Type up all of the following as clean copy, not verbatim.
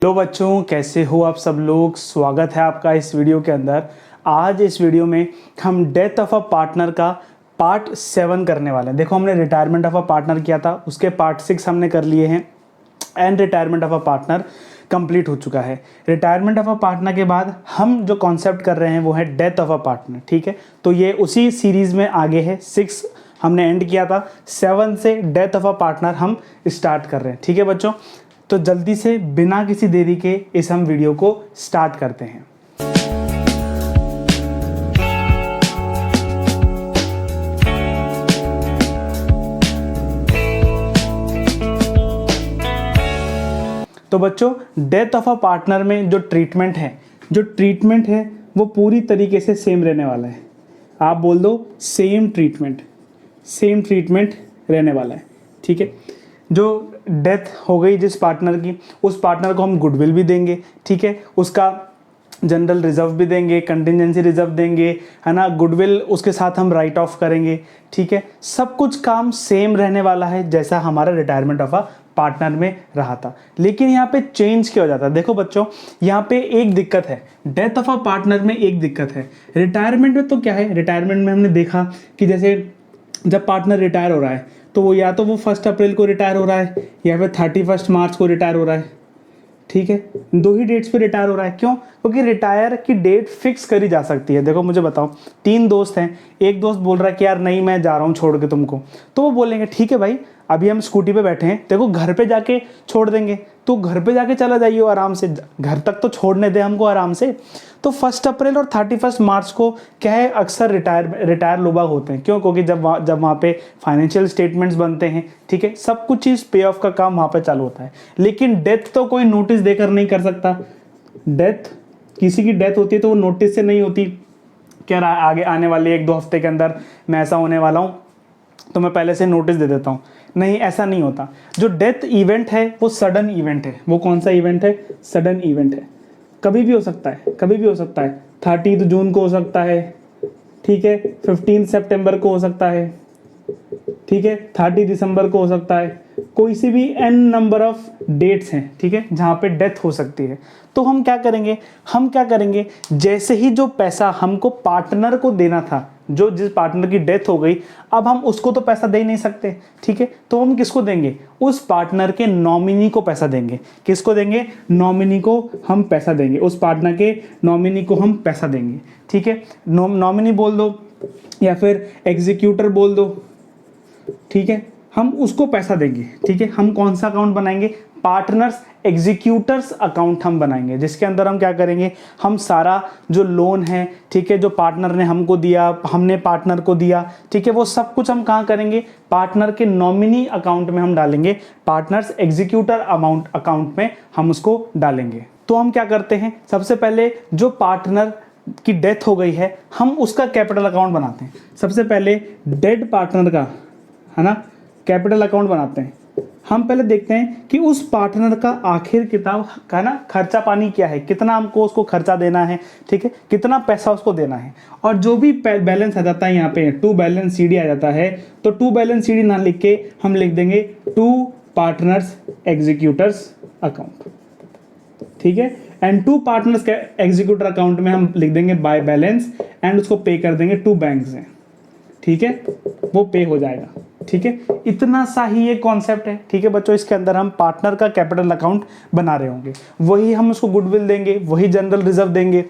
Hello बच्चों, कैसे हो आप सब लोग। स्वागत है आपका इस वीडियो के अंदर। आज इस वीडियो में हम डेथ ऑफ अ पार्टनर का पार्ट 7 करने वाले हैं। देखो, हमने रिटायरमेंट ऑफ अ पार्टनर किया था, उसके पार्ट 6 हमने कर लिए हैं and retirement of a partner complete हो चुका है। रिटायरमेंट ऑफ अ पार्टनर के बाद हम जो कॉन्सेप्ट कर रहे हैं वो है डेथ ऑफ अ पार्टनर। ठीक है, तो ये उसी सीरीज़ में आगे है। 6 हमने एंड किया था, 7 से डेथ ऑफ अ पार्टनर हम स्टार्ट कर रहे हैं। ठीक है बच्चों, तो जल्दी से बिना किसी देरी के इस हम वीडियो को स्टार्ट करते हैं। तो बच्चों, डेथ ऑफ अ पार्टनर में जो ट्रीटमेंट है वो पूरी तरीके से सेम रहने वाला है। आप बोल दो सेम ट्रीटमेंट रहने वाला है। ठीक है, जो डेथ हो गई जिस पार्टनर की, उस पार्टनर को हम गुडविल भी देंगे। ठीक है, उसका जनरल रिजर्व भी देंगे, कंटिजेंसी रिजर्व देंगे, है ना। गुडविल उसके साथ हम राइट ऑफ करेंगे। ठीक है, सब कुछ काम सेम रहने वाला है जैसा हमारा रिटायरमेंट ऑफ अ पार्टनर में रहा था, लेकिन यहाँ पे चेंज क्या हो जाता है। देखो बच्चों, यहाँ पे एक दिक्कत है, डेथ ऑफ अ पार्टनर में एक दिक्कत है। रिटायरमेंट में तो क्या है, रिटायरमेंट में हमने देखा कि जैसे जब पार्टनर रिटायर हो रहा है तो वो या तो वो 1 अप्रैल को रिटायर हो रहा है या फिर 31 मार्च को रिटायर हो रहा है। ठीक है, 2 ही डेट्स पे रिटायर हो रहा है। क्यों? क्योंकि रिटायर की डेट फिक्स करी जा सकती है। देखो मुझे बताओ, 3 दोस्त हैं, एक दोस्त बोल रहा है कि यार नहीं मैं जा रहा हूँ छोड़ के तुमको, तो वो बोलेंगे ठीक है भाई, अभी हम स्कूटी पे बैठे हैं, देखो घर पे जाके छोड़ देंगे, तो घर पे जाके चला जाइए आराम से, घर तक तो छोड़ने दे हमको आराम से। तो 1 अप्रैल और 31 मार्च को क्या है, अक्सर रिटायर लोग होते हैं। क्यों? क्योंकि जब वहाँ पे फाइनेंशियल स्टेटमेंट्स बनते हैं, ठीक है, सब कुछ चीज़ पे ऑफ का काम वहाँ पे चालू होता है। लेकिन डेथ तो कोई नोटिस देकर नहीं कर सकता। डेथ, किसी की डेथ होती है तो वो नोटिस से नहीं होती। क्या आगे आने वाले 1-2 हफ्ते के अंदर मैं ऐसा होने वाला हूँ तो मैं पहले से नोटिस दे देता हूँ, नहीं, ऐसा नहीं होता। जो डेथ इवेंट है वो सडन इवेंट है। वो कौन सा इवेंट है? सडन इवेंट है। कभी भी हो सकता है, कभी भी हो सकता है। 30 जून को हो सकता है, ठीक है, 15 सितंबर को हो सकता है, ठीक है, 30 दिसंबर को हो सकता है। कोई सी भी n नंबर ऑफ डेट्स हैं, ठीक है, जहाँ पे डेथ हो सकती है। तो हम क्या करेंगे, जैसे ही जो पैसा हमको पार्टनर को देना था, जो जिस पार्टनर की डेथ हो गई, अब हम उसको तो पैसा दे ही नहीं सकते। ठीक है, तो हम किसको देंगे? उस पार्टनर के नॉमिनी को पैसा देंगे। किसको देंगे? नॉमिनी को हम पैसा देंगे। उस पार्टनर के नॉमिनी को हम पैसा देंगे। ठीक है, नॉमिनी बोल दो या फिर एग्जीक्यूटर बोल दो। ठीक है, हम उसको पैसा देंगे। ठीक है, हम कौन सा अकाउंट बनाएंगे? पार्टनर्स एग्जीक्यूटर्स अकाउंट हम बनाएंगे, जिसके अंदर हम क्या करेंगे, हम सारा जो लोन है, ठीक है, जो पार्टनर ने हमको दिया, हमने पार्टनर को दिया, ठीक है, वो सब कुछ हम कहाँ करेंगे? पार्टनर के नॉमिनी अकाउंट में हम डालेंगे, पार्टनर्स एग्जीक्यूटर अमाउंट अकाउंट में हम उसको डालेंगे। तो हम क्या करते हैं, सबसे पहले जो पार्टनर की डेथ हो गई है हम उसका कैपिटल अकाउंट बनाते हैं। सबसे पहले डेड पार्टनर का, है ना, कैपिटल अकाउंट बनाते हैं। हम पहले देखते हैं कि उस पार्टनर का आखिर किताब का ना खर्चा पानी क्या है, कितना हमको उसको खर्चा देना है, ठीक है, कितना पैसा उसको देना है। और जो भी बैलेंस आ जाता है यहाँ पे टू बैलेंस सीडी आ जाता है, तो टू बैलेंस सीडी ना लिख के हम लिख देंगे टू पार्टनर्स एग्जीक्यूटर्स अकाउंट। ठीक है, एंड टू पार्टनर्स के एग्जीक्यूटर अकाउंट में हम लिख देंगे बाय बैलेंस एंड उसको पे कर देंगे टू बैंक्स में। ठीक है, वो पे हो जाएगा। ठीक है, इतना सा ही ये कॉन्सेप्ट है। ठीक है बच्चों, इसके अंदर हम पार्टनर का कैपिटल अकाउंट बना रहे होंगे, वही हम उसको गुडविल देंगे, वही जनरल रिजर्व देंगे,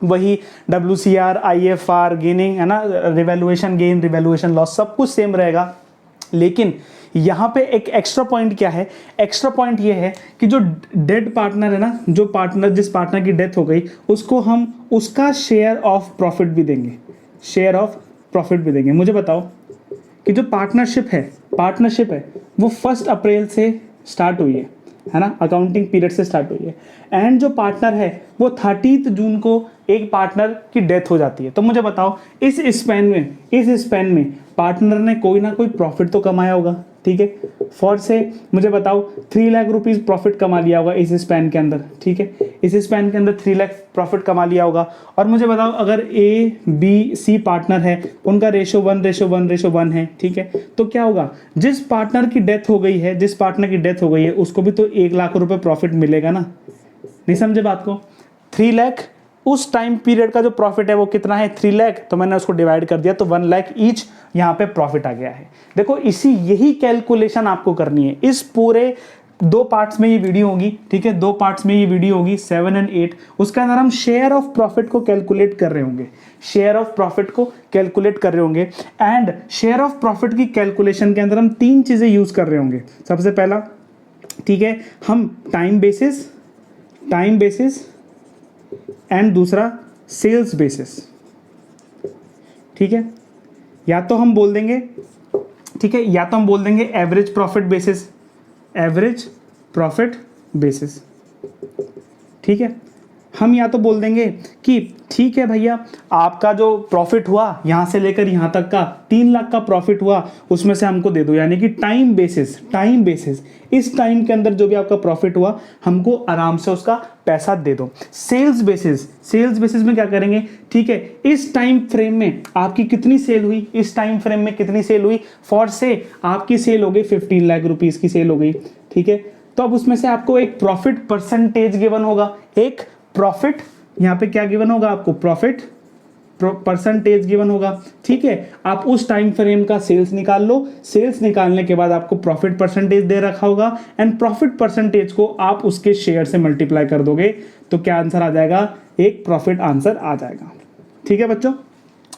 वही WCR, IFR गेनिंग, है ना, रिवैल्यूएशन गेन, रिवैल्यूएशन लॉस, सब कुछ सेम रहेगा। लेकिन यहाँ पे एक एक्स्ट्रा पॉइंट क्या है? एक्स्ट्रा पॉइंट ये है कि जो डेड पार्टनर है ना, जो पार्टनर, जिस पार्टनर की डेथ हो गई, उसको हम उसका शेयर ऑफ प्रॉफिट भी देंगे, शेयर ऑफ प्रॉफिट भी देंगे। मुझे बताओ कि जो पार्टनरशिप है वो 1 अप्रैल से स्टार्ट हुई है ना, अकाउंटिंग पीरियड से स्टार्ट हुई है, एंड जो पार्टनर है वो 30 जून को एक पार्टनर की डेथ हो जाती है। तो मुझे बताओ, इस स्पैन में पार्टनर ने कोई ना कोई प्रॉफिट तो कमाया होगा। ठीक है, फॉर से मुझे बताओ 3 लाख रुपीज़ प्रॉफिट कमा लिया होगा इस स्पैन के अंदर। ठीक है, इस स्पैन के अंदर 3 लाख प्रॉफिट कमा लिया होगा। और मुझे बताओ, अगर ABC पार्टनर है, उनका रेशो 1:1:1 है। ठीक है, तो क्या होगा, जिस पार्टनर की डेथ हो गई है उसको भी तो 1 लाख रुपए प्रॉफिट मिलेगा ना। नहीं समझे बात को? 3 लाख उस टाइम पीरियड का जो प्रॉफिट है वो कितना है 3 लाख, तो मैंने उसको डिवाइड कर दिया तो 1 लाख ईच यहाँ पे प्रॉफिट आ गया है। देखो यही कैलकुलेशन आपको करनी है। इस पूरे 2 पार्ट्स में ये वीडियो होगी, ठीक है, 2 पार्ट्स में ये वीडियो होगी 7 और 8। उसके अंदर हम शेयर ऑफ प्रॉफिट को कैलकुलेट कर रहे होंगे, शेयर ऑफ प्रॉफिट को कैलकुलेट कर रहे होंगे। एंड शेयर ऑफ प्रॉफिट की कैलकुलेशन के अंदर हम 3 चीजें यूज कर रहे होंगे। सबसे पहला, ठीक है, हम टाइम बेसिस एंड दूसरा सेल्स बेसिस, ठीक है, या तो हम बोल देंगे, ठीक है, या तो हम बोल देंगे एवरेज प्रॉफिट बेसिस, ठीक है। हम या तो बोल देंगे कि ठीक है भैया, आपका जो प्रॉफिट हुआ यहां से लेकर यहां तक का 3 लाख का प्रॉफिट हुआ, उसमें से हमको दे दो, यानी कि टाइम बेसिस इस टाइम के अंदर जो भी आपका प्रॉफिट हुआ हमको आराम से उसका पैसा दे दो। सेल्स बेसिस में क्या करेंगे, ठीक है, इस टाइम फ्रेम में आपकी कितनी सेल हुई, इस टाइम फ्रेम में कितनी सेल हुई, फॉर से आपकी सेल हो गई 15 लाख रुपीस की सेल हो गई, ठीक है। तो अब उसमें से आपको एक प्रॉफिट परसेंटेज गिवन होगा, एक प्रॉफिट यहां पे क्या गिवन होगा आपको, प्रॉफिट परसेंटेज गिवन होगा, ठीक है। आप उस टाइम फ्रेम का सेल्स निकाल लो, सेल्स निकालने के बाद आपको प्रॉफिट परसेंटेज दे रखा होगा, एंड प्रॉफिट परसेंटेज को आप उसके शेयर से मल्टीप्लाई कर दोगे तो क्या आंसर आ जाएगा, एक प्रॉफिट आंसर आ जाएगा, ठीक है बच्चों।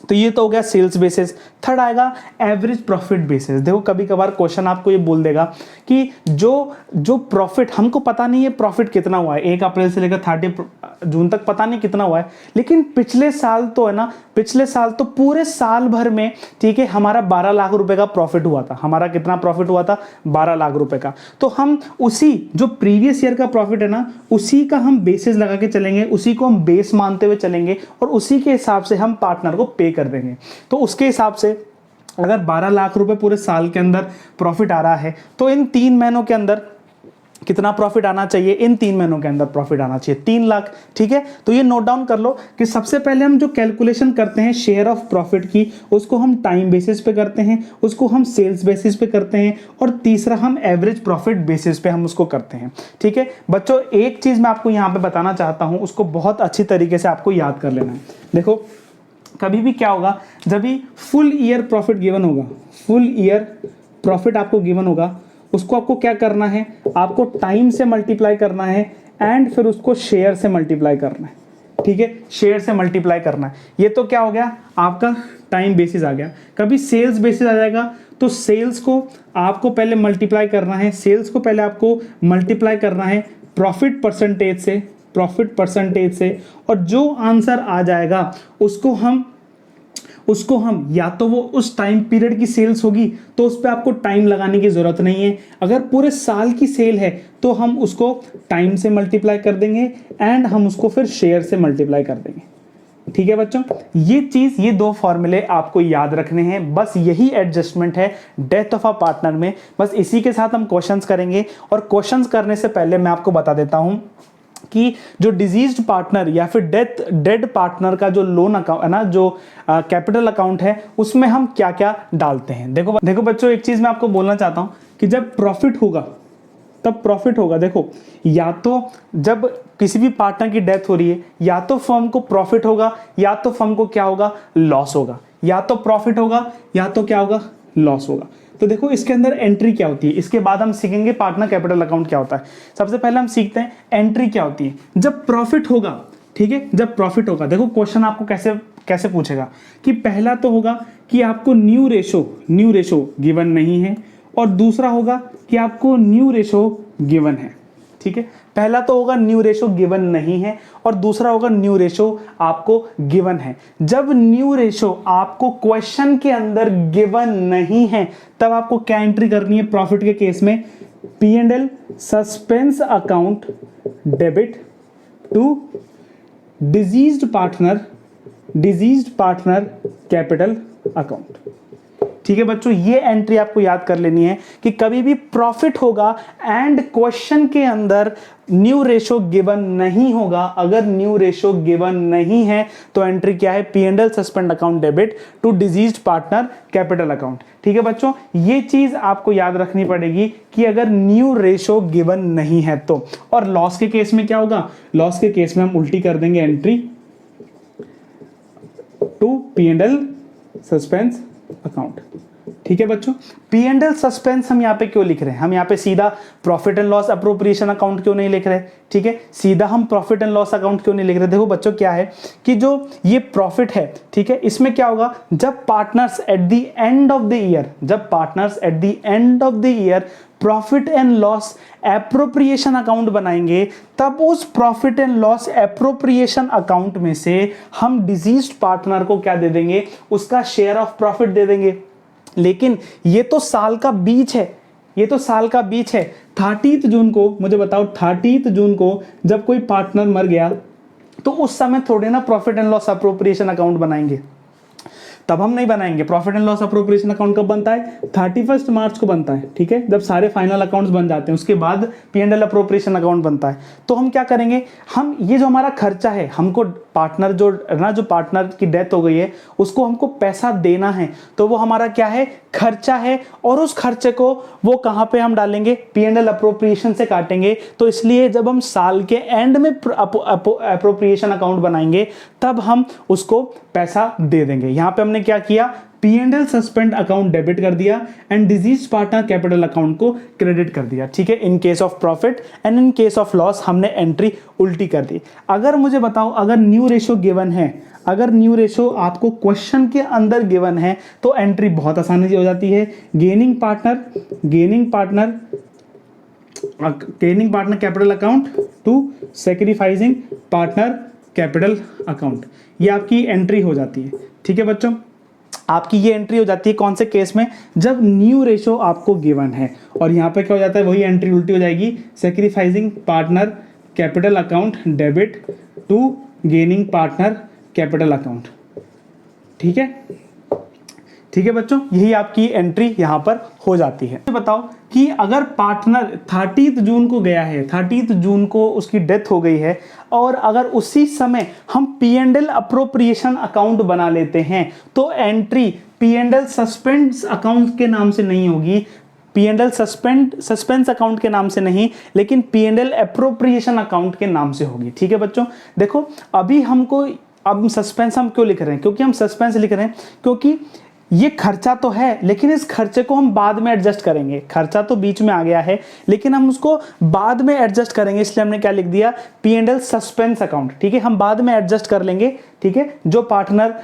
तो ये तो हो गया सेल्स बेसिस। थर्ड आएगा एवरेज प्रॉफिट बेसिस। देखो कभी कभार क्वेश्चन आपको ये बोल देगा कि जो प्रॉफिट, हमको पता नहीं है प्रॉफिट कितना हुआ है, 1 अप्रैल से लेकर 30 जून तक पता नहीं कितना हुआ है, लेकिन पिछले साल तो है ना, पिछले साल तो पूरे साल भर में, ठीक है, हमारा 12 लाख रुपए का प्रॉफिट हुआ था। हमारा कितना प्रॉफिट हुआ था, 12 लाख रुपए का। तो हम उसी जो प्रीवियस ईयर का प्रॉफिट है ना, उसी का हम बेसिस लगा के चलेंगे, उसी को हम बेस मानते हुए चलेंगे, और उसी के हिसाब से हम पार्टनर को पे कर देंगे। तो उसके हिसाब से अगर 12 लाख रुपए पूरे साल के अंदर प्रॉफिट आ रहा है, तो इन 3 महीनों के अंदर कितना प्रॉफिट आना चाहिए, इन 3 महीनों के अंदर प्रॉफिट आना चाहिए 3 लाख, ठीक है। तो ये नोट डाउन कर लो कि सबसे पहले हम जो कैलकुलेशन करते हैं शेयर ऑफ प्रॉफिट की, उसको हम टाइम बेसिस पे करते हैं, उसको हम सेल्स बेसिस पे करते हैं, और तीसरा हम एवरेज प्रॉफिट बेसिस पे हम उसको करते हैं, ठीक है। बच्चों एक चीज मैं आपको यहाँ पे बताना चाहता हूँ, उसको बहुत अच्छी तरीके से आपको याद कर लेना है। देखो कभी भी क्या होगा, जब भी फुल ईयर प्रॉफिट गिवन होगा, फुल ईयर प्रॉफिट आपको गिवन होगा, उसको आपको क्या करना है, आपको टाइम से मल्टीप्लाई करना है, एंड फिर उसको शेयर से मल्टीप्लाई करना है, ठीक है, शेयर से मल्टीप्लाई करना है। ये तो क्या हो गया, आपका टाइम बेसिस आ गया। कभी सेल्स बेसिस आ जाएगा, तो सेल्स को आपको पहले मल्टीप्लाई करना है, सेल्स को पहले आपको मल्टीप्लाई करना है प्रॉफिट परसेंटेज से, और जो आंसर आ जाएगा उसको हम या तो वो उस टाइम पीरियड की सेल्स होगी तो उस पर आपको टाइम लगाने की जरूरत नहीं है, अगर पूरे साल की सेल है तो हम उसको टाइम से मल्टीप्लाई कर देंगे, एंड हम उसको फिर शेयर से मल्टीप्लाई कर देंगे, ठीक है बच्चों। ये 2 फॉर्मूले आपको याद रखने हैं, बस यही एडजस्टमेंट है डेथ ऑफ अ पार्टनर में। बस इसी के साथ हम क्वेश्चंस करेंगे, और क्वेश्चंस करने से पहले मैं आपको बता देता हूं कि जो डिजीज्ड पार्टनर या फिर डेड पार्टनर का जो लोन अकाउंट है ना, जो कैपिटल अकाउंट है, उसमें हम क्या क्या डालते हैं। देखो बच्चों एक चीज मैं आपको बोलना चाहता हूं कि जब प्रॉफिट होगा तब प्रॉफिट होगा। देखो या तो जब किसी भी पार्टनर की डेथ हो रही है, या तो फर्म को प्रॉफिट होगा, या तो फर्म को क्या होगा, लॉस होगा, या तो प्रॉफिट होगा या तो क्या होगा, लॉस होगा। तो देखो इसके अंदर एंट्री क्या होती है, इसके बाद हम सीखेंगे पार्टनर कैपिटल अकाउंट क्या होता है। सबसे पहले हम सीखते हैं एंट्री क्या होती है जब प्रॉफिट होगा, ठीक है, जब प्रॉफिट होगा। देखो क्वेश्चन आपको कैसे पूछेगा कि पहला तो होगा कि आपको न्यू रेशो गिवन नहीं है, और दूसरा होगा कि आपको न्यू रेशो गिवन है, ठीक है। पहला तो होगा न्यू रेशो गिवन नहीं है, और दूसरा होगा न्यू रेशो आपको गिवन है। जब न्यू रेशो आपको क्वेश्चन के अंदर गिवन नहीं है, तब आपको क्या एंट्री करनी है प्रॉफिट के केस में, P&L suspense account debit to deceased partner capital account, ठीक है बच्चों, ये एंट्री आपको याद कर लेनी है कि कभी भी प्रॉफिट होगा एंड क्वेश्चन के अंदर न्यू रेशो गिवन नहीं होगा। अगर न्यू रेशो गिवन नहीं है तो एंट्री क्या है, P and L suspend account debit to deceased partner capital account. ठीक है बच्चों, ये चीज आपको याद रखनी पड़ेगी कि अगर न्यू रेशो गिवन नहीं है तो। और लॉस के केस में क्या होगा, लॉस के केस में हम उल्टी कर देंगे entry to P and L suspense account. ठीक है बच्चों, पी एंड एल सस्पेंस हम यहाँ पे क्यों लिख रहे हैं, हम यहाँ पे सीधा profit and loss appropriation account क्यों नहीं लिख रहे। ठीक है, सीधा हम प्रॉफिट एंड लॉस अकाउंट क्यों नहीं लिख रहे। देखो बच्चों क्या है कि जो ये प्रॉफिट है, ठीक है, इसमें क्या होगा, जब partners at the end of the year, जब partners at the end of the year profit and loss appropriation account बनाएंगे, तब उस profit and loss appropriation account में से हम डिजीज्ड पार्टनर को क्या दे देंगे, उसका शेयर ऑफ प्रॉफिट दे देंगे। लेकिन ये तो साल का बीच है, ये तो साल का बीच है। 30 जून को मुझे बताओ, 30 जून को जब कोई पार्टनर मर गया तो उस समय थोड़े ना profit and loss appropriation account बनाएंगे, तब हम नहीं बनाएंगे। Profit and loss appropriation account कब बनता है, 31 मार्च को बनता है। ठीक है, जब सारे फाइनल अकाउंट्स बन जाते हैं उसके बाद P and L appropriation account बनता है। तो हम क्या करेंगे, हम ये जो हमारा खर्चा है, हमको पार्टनर जो पार्टनर की डेथ हो गई है उसको हमको पैसा देना है, तो वो हमारा क्या है, खर्चा है। और उस खर्चे को वो कहाँ पे हम डालेंगे, पी एंड एल अप्रोप्रिएशन से काटेंगे। तो इसलिए जब हम साल के एंड में अप्रोप्रिएशन अकाउंट बनाएंगे तब हम उसको पैसा दे देंगे। यहाँ पे हमने क्या किया, P and L suspend account debit कर दिया and disease partner capital account को क्रेडिट कर दिया। ठीक है, in case of profit and in case of loss हमने एंट्री उल्टी कर दी। अगर मुझे बताओ, अगर न्यू रेशो गिवन है, अगर न्यू रेशो आपको क्वेश्चन के अंदर गिवन है तो एंट्री बहुत आसानी से हो जाती है। Gaining partner capital account to sacrificing partner capital account, ये आपकी एंट्री हो जाती है। ठीक है बच्चों, आपकी ये एंट्री हो जाती है कौन से केस में, जब न्यू रेशो आपको गिवन है। और यहाँ पे क्या हो जाता है, वही एंट्री उल्टी हो जाएगी, sacrificing partner capital account debit to gaining partner capital account. ठीक है, ठीक है बच्चों, यही आपकी एंट्री यहां पर हो जाती है। तो बताओ कि अगर पार्टनर 30 जून को गया है, 30 जून को उसकी डेथ हो गई है, और अगर उसी समय हम P and L appropriation account बना लेते हैं तो entry P and L suspense account के नाम से नहीं होगी, P and L suspense account के नाम से नहीं, लेकिन P and L appropriation account के नाम से होगी। ठीक है बच्चों, देखो अभी हमको, अब सस्पेंस हम क्यों लिख रहे हैं, क्योंकि हम सस्पेंस लिख रहे हैं क्योंकि ये खर्चा तो है, लेकिन इस खर्चे को हम बाद में एडजस्ट करेंगे। खर्चा तो बीच में आ गया है लेकिन हम उसको बाद में एडजस्ट करेंगे, इसलिए हमने क्या लिख दिया, P and L suspense account. ठीक है, हम बाद में एडजस्ट कर लेंगे। ठीक है, जो पार्टनर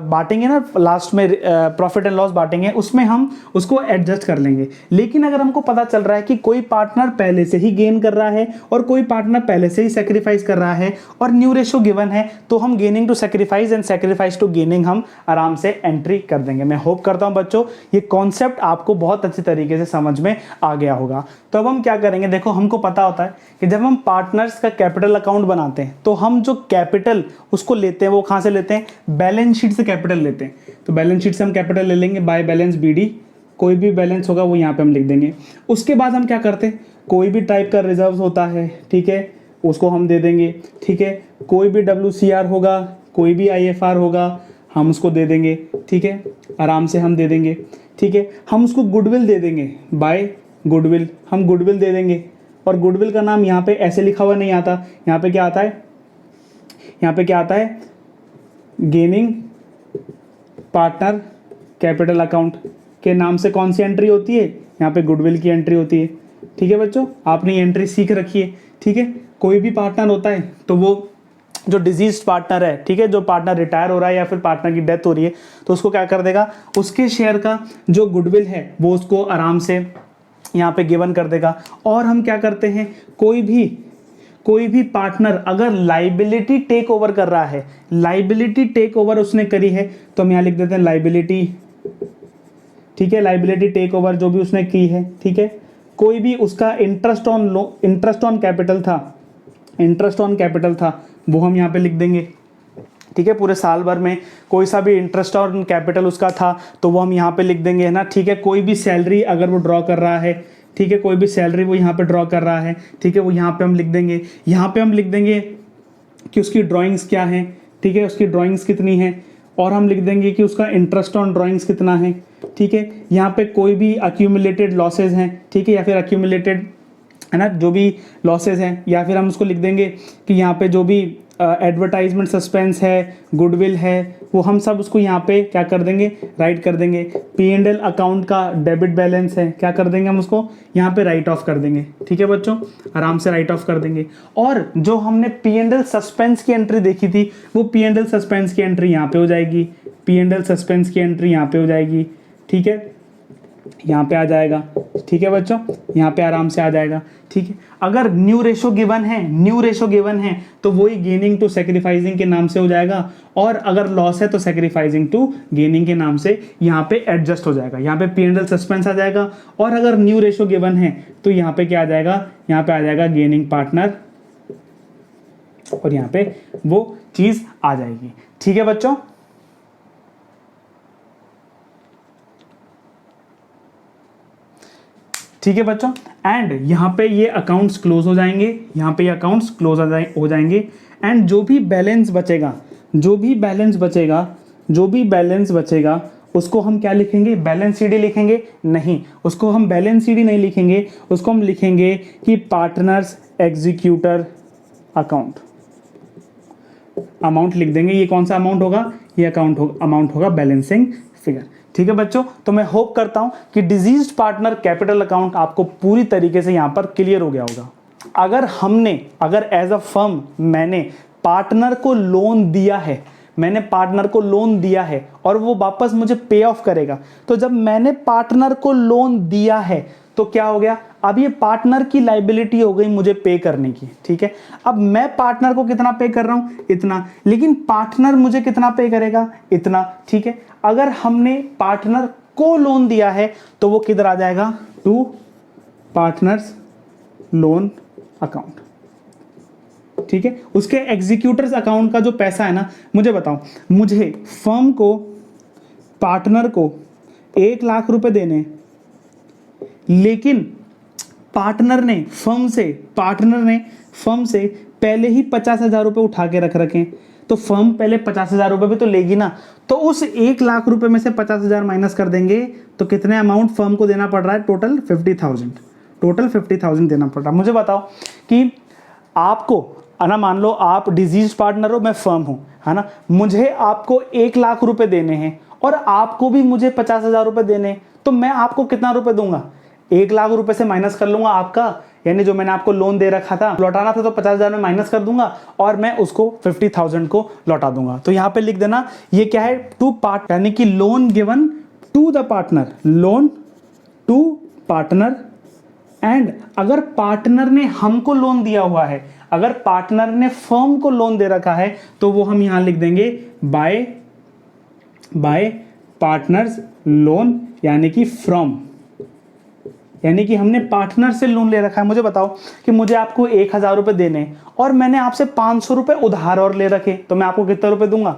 बांटेंगे ना लास्ट में, प्रॉफिट एंड लॉस बांटेंगे, उसमें हम उसको एडजस्ट कर लेंगे। लेकिन अगर हमको पता चल रहा है कि कोई पार्टनर पहले से ही गेन कर रहा है और कोई पार्टनर पहले से ही सेक्रीफाइस कर रहा है और न्यू रेशो गिवन है, तो हम gaining to sacrifice and sacrifice to gaining हम आराम से एंट्री कर देंगे। मैं होप करता हूं बच्चों ये कॉन्सेप्ट आपको बहुत अच्छी तरीके से समझ में आ गया होगा। तो अब हम क्या करेंगे, देखो हमको पता होता है कि जब हम पार्टनर्स का कैपिटल अकाउंट बनाते हैं तो हम जो कैपिटल उसको लेते हैं वो कहां से लेते हैं, बैलेंस शीट से कैपिटल लेते हैं। तो बैलेंस शीट से हम कैपिटल ले लेंगे, बाय बैलेंस बीडी, कोई भी बैलेंस होगा वो यहाँ पे हम लिख देंगे। उसके बाद हम क्या करते हैं, कोई भी टाइप का रिजर्व होता है, ठीक है, उसको हम दे देंगे। ठीक है, कोई भी WCR होगा, कोई भी IFR होगा, हम उसको दे देंगे। ठीक है, आराम से हम दे देंगे। ठीक है, हम उसको गुडविल दे देंगे, बाय गुडविल हम गुडविल दे देंगे। और गुडविल का नाम यहाँ पे ऐसे लिखा हुआ नहीं आता, यहाँ पे क्या आता है, यहाँ पे क्या आता है, गेनिंग पार्टनर कैपिटल अकाउंट के नाम से कौन सी एंट्री होती है, यहाँ पे गुडविल की एंट्री होती है। ठीक है बच्चों, आपने ये एंट्री सीख रखी है। ठीक है, कोई भी पार्टनर होता है तो वो जो डिजीज पार्टनर है, ठीक है, जो पार्टनर रिटायर हो रहा है या फिर पार्टनर की डेथ हो रही है, तो उसको क्या कर देगा, उसके शेयर का जो गुडविल है वो उसको आराम से यहाँ पे गिवन कर देगा। और हम क्या करते हैं, कोई भी पार्टनर अगर लाइबिलिटी टेक ओवर कर रहा है, लाइबिलिटी टेक ओवर उसने करी है, तो हम यहाँ लिख देते हैं लाइबिलिटी। ठीक है, लाइबिलिटी टेक ओवर जो भी उसने की है। ठीक है, कोई भी उसका इंटरेस्ट ऑन कैपिटल था, वो हम यहाँ पे लिख देंगे। ठीक है। पूरे साल भर में कोई सा भी इंटरेस्ट और कैपिटल उसका था तो वो हम यहाँ पे लिख देंगे, है ना, ठीक है। कोई भी सैलरी अगर वो ड्रॉ कर रहा है, ठीक है, कोई भी सैलरी वो यहाँ पे ड्रॉ कर रहा है, ठीक है, वो यहाँ पे हम लिख देंगे। यहाँ पे हम लिख देंगे कि उसकी ड्राइंग्स क्या हैं, ठीक है, उसकी ड्राइंग्स कितनी हैं, और हम लिख देंगे कि उसका इंटरेस्ट ऑन ड्राइंग्स कितना है, ठीक है। यहाँ पे कोई भी अक्यूमुलेटेड लॉसेज हैं, ठीक है, या फिर अक्यूमुलेटेड, है ना, जो भी लॉसेज हैं, या फिर हम उसको लिख देंगे कि यहाँ पे जो भी एडवर्टाइजमेंट सस्पेंस है, गुडविल है, वो हम सब उसको यहाँ पे क्या कर देंगे, राइट कर देंगे। P&L अकाउंट का डेबिट बैलेंस है, क्या कर देंगे हम उसको यहाँ पे राइट ऑफ कर देंगे, ठीक है बच्चों, आराम से राइट ऑफ कर देंगे। और जो हमने P&L सस्पेंस की एंट्री देखी थी वो P&L सस्पेंस की एंट्री यहाँ पे हो जाएगी, P&L सस्पेंस की एंट्री यहाँ पे हो जाएगी, ठीक है, यहाँ पे आ जाएगा, ठीक है बच्चों, यहाँ पे आराम से आ जाएगा, ठीक है। अगर न्यू रेशो गिवन है, न्यू रेशो गिवन है तो वही गेनिंग टू सेक्रीफाइसिंग के नाम से हो जाएगा, और अगर लॉस है तो सेक्रीफाइसिंग टू गेनिंग के नाम से यहाँ पे एडजस्ट हो जाएगा। यहाँ पे P&L सस्पेंस आ जाएगा, और अगर न्यू रेशो गिवन है तो यहाँ पे क्या आ जाएगा, यहाँ पे आ जाएगा गेनिंग पार्टनर, और यहाँ पे वो चीज आ जाएगी, ठीक है बच्चों। ठीक है बच्चों, एंड यहाँ पे ये अकाउंट्स क्लोज हो जाएंगे, यहाँ पे ये अकाउंट्स क्लोज हो जाएंगे, एंड जो भी बैलेंस बचेगा, जो भी बैलेंस बचेगा, जो भी बैलेंस बचेगा उसको हम क्या लिखेंगे, बैलेंस शीट लिखेंगे? नहीं, उसको हम बैलेंस शीट नहीं लिखेंगे, उसको हम लिखेंगे कि पार्टनर्स एग्जीक्यूटर अकाउंट, अमाउंट लिख देंगे। ये कौन सा अमाउंट होगा, ये अमाउंट होगा बैलेंसिंग फिगर, ठीक है बच्चों। तो मैं होप करता हूं कि डिजीज्ड पार्टनर कैपिटल अकाउंट आपको पूरी तरीके से यहां पर क्लियर हो गया होगा। अगर एज अ फर्म मैंने पार्टनर को लोन दिया है, मैंने पार्टनर को लोन दिया है और वो वापस मुझे पे ऑफ करेगा, तो जब मैंने पार्टनर को लोन दिया है तो क्या हो गया, अब ये पार्टनर की लाइबिलिटी हो गई मुझे पे करने की, ठीक है। अब मैं पार्टनर को कितना पे कर रहा हूं, इतना, लेकिन पार्टनर मुझे कितना पे करेगा, इतना, ठीक है। अगर हमने पार्टनर को लोन दिया है तो वो किधर आ जाएगा, टू पार्टनर्स लोन अकाउंट, ठीक है। उसके एग्जीक्यूटर्स अकाउंट का जो पैसा है ना, मुझे बताओ, मुझे फर्म को, पार्टनर को 1 लाख रुपए देने, लेकिन पार्टनर ने फर्म से पहले ही 50,000 रुपए उठा के रख रखे, तो फर्म पहले 50,000 रुपए भी तो लेगी ना, तो उस 1 लाख रुपए में से 50,000 माइनस कर देंगे तो कितने अमाउंट फर्म को देना पड़ रहा है, टोटल 50,000 देना पड़ रहा है। मुझे बताओ कि आपको, है ना, मान लो आप डिजीज पार्टनर हो, मैं फर्म हूं, है ना, मुझे आपको 1 लाख रुपए देने हैं और आपको भी मुझे 50,000 रुपए देने, तो मैं आपको कितना रुपए दूंगा, 1 लाख रुपए से माइनस कर लूंगा आपका, यानी जो मैंने आपको लोन दे रखा था, लौटाना था, तो 50,000 में माइनस कर दूंगा और मैं उसको 50,000 को लौटा दूंगा। तो यहां पे लिख देना ये क्या है, टू पार्ट, यानी कि loan given to the partner, loan to partner. And अगर पार्टनर ने हमको लोन दिया हुआ है, अगर पार्टनर ने फर्म को लोन दे रखा है तो वो हम यहां लिख देंगे बाय पार्टनर्स लोन, यानी कि फ्रॉम, यानी कि हमने पार्टनर से लोन ले रखा है। मुझे बताओ कि मुझे आपको 1,000 रुपए देने और मैंने आपसे 500 रुपए उधार और ले रखे, तो मैं आपको कितने रुपए दूंगा,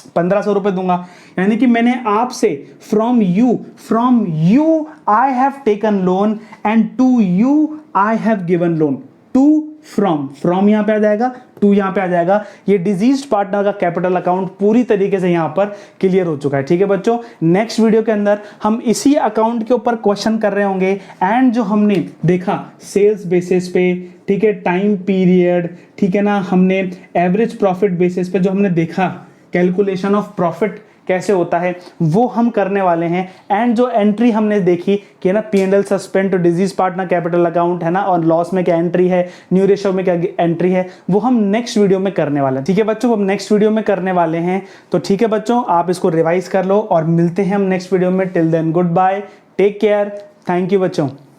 1,500 रुपए दूंगा। यानी कि मैंने आपसे from you I have taken loan and to you I have given loan, to from यहां पे आ जाएगा, टू यहां पे आ जाएगा। ये डिजीज्ड पार्टनर का कैपिटल अकाउंट पूरी तरीके से यहां पर क्लियर हो चुका है, ठीक है बच्चों। नेक्स्ट वीडियो के अंदर हम इसी अकाउंट के ऊपर क्वेश्चन कर रहे होंगे, एंड जो हमने देखा सेल्स बेसिस पे, ठीक है, टाइम पीरियड, ठीक है ना, हमने एवरेज प्रॉफिट बेसिस पे जो हमने देखा कैलकुलेशन ऑफ प्रॉफिट कैसे होता है वो हम करने वाले हैं। एंड जो एंट्री हमने देखी कि ना P&L suspend to disease partner capital account, है ना, और लॉस में क्या एंट्री है, न्यू रेशो में क्या एंट्री है, वो हम नेक्स्ट वीडियो में करने वाले हैं, ठीक है बच्चों, हम नेक्स्ट वीडियो में करने वाले हैं। तो ठीक है बच्चों, आप इसको रिवाइज कर लो और मिलते हैं हम नेक्स्ट वीडियो में। Till then goodbye, take care, thank you बच्चों।